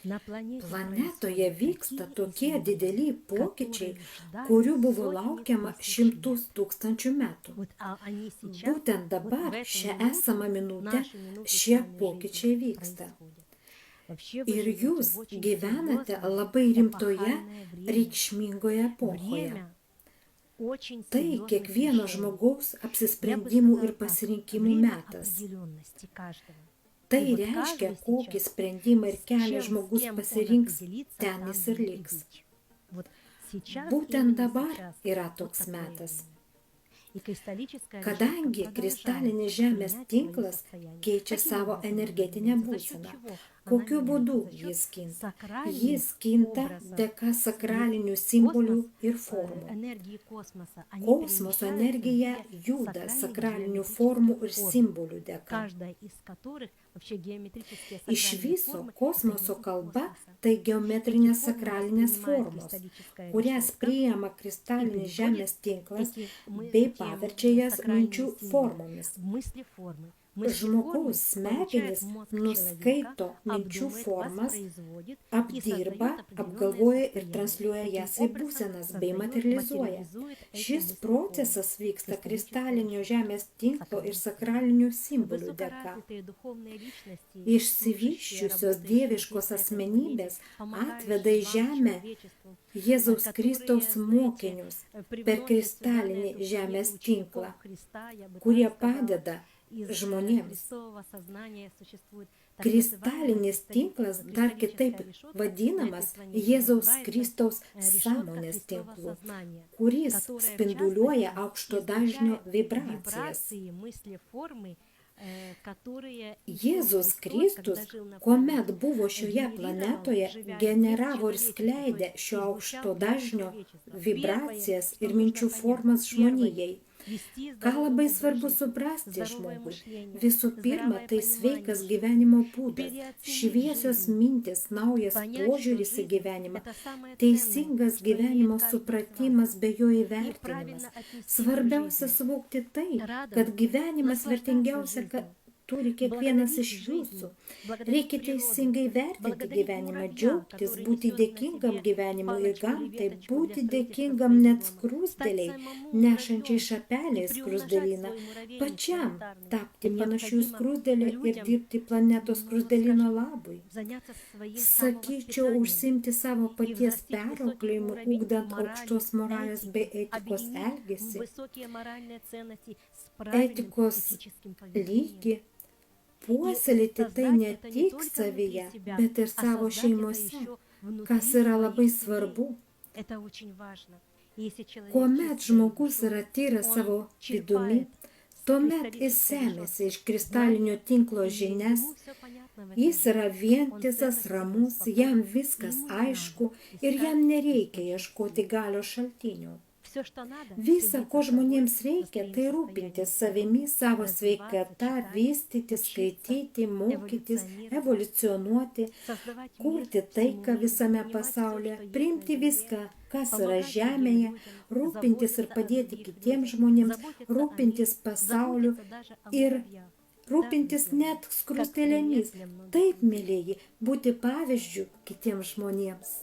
Planetoje vyksta tokie dideli pokyčiai, kurių buvo laukiama šimtus tūkstančių metų. Būtent dabar, šią esamą minutę, šie pokyčiai vyksta. Ir jūs gyvenate labai rimtoje, reikšmingoje epochoje. Tai kiekvieno žmogaus apsisprendimų ir pasirinkimų metas. Tai reiškia, kokį sprendimą ir kelią žmogus pasirinks, ten jis ir liks. Būtent dabar yra toks metas. Kadangi kristalinis Žemės tinklas keičia savo energetinę būseną, kokiu būdu jis kinta? Jis kinta dėka sakralinių simbolių ir formų. Kosmoso energija juda sakralinių formų ir simbolių dėka. Iš viso kosmoso kalba tai geometrinės sakralinės formos, kurias priima kristalinis Žemės tinklas bei paverčia jas minčių formomis. Žmogaus smegenys nuskaito minčių formas, apdirba, apgalvoja ir transliuoja jas į būsenas bei materializuoja. Šis procesas vyksta kristalinio Žemės tinklo ir sakralinių simbolių dėka. Išsivysčiusios dieviškos asmenybės atveda į Žemę Jėzaus Kristaus mokinius per kristalinį Žemės tinklą, kurie padeda žmonėms. Kristalinis tinklas dar kitaip vadinamas Jėzaus Kristaus sąmonės tinklu, kuris spinduliuoja aukšto dažnio vibracijas. Jėzus Kristus, kuomet buvo šioje planetoje, generavo ir skleidė šio aukšto dažnio vibracijas ir minčių formas žmonijai. Ką labai svarbu suprasti žmogui? Visų pirma, tai sveikas gyvenimo būdas, šviesios mintis, naujas požiūris į gyvenimą, teisingas gyvenimo supratimas bei jo įvertinimas. Svarbiausia suvokti tai, kad gyvenimas vertingiausia, kad turi kiekvienas iš jūsų. Reikia teisingai vertinti gyvenimą, džiaugtis, būti dėkingam gyvenimui ir gamtai, būti dėkingam net skruzdėliai, nešančiai šapeliai skruzdėlyną, pačiam tapti panašių skruzdėlį ir dirbti planetos skruzdėlyno labui. Sakyčiau, užsimti savo paties perauklėjimu, ugdant aukštos moralės bei etikos elgesį, etikos lygį, puoselėti tai ne tik savyje, bet ir savo šeimose, kas yra labai svarbu. Kuomet žmogus yra tyras savo vidumi, tuomet jis semiasi iš kristalinio tinklo žinias, jis yra vientisas, ramus, jam viskas aišku ir jam nereikia ieškoti galios šaltinių. Visa, ko žmonėms reikia, tai rūpintis savimi, savo sveikata, vystyti, skaityti, mokytis, evoliucionuoti, kurti taiką visame pasaulyje, priimti viską, kas yra žemėje, rūpintis ir padėti kitiems žmonėms, rūpintis pasauliu ir rūpintis net skruzdėlėmis. Taip, mylėjai, būti pavyzdžiu kitiems žmonėms.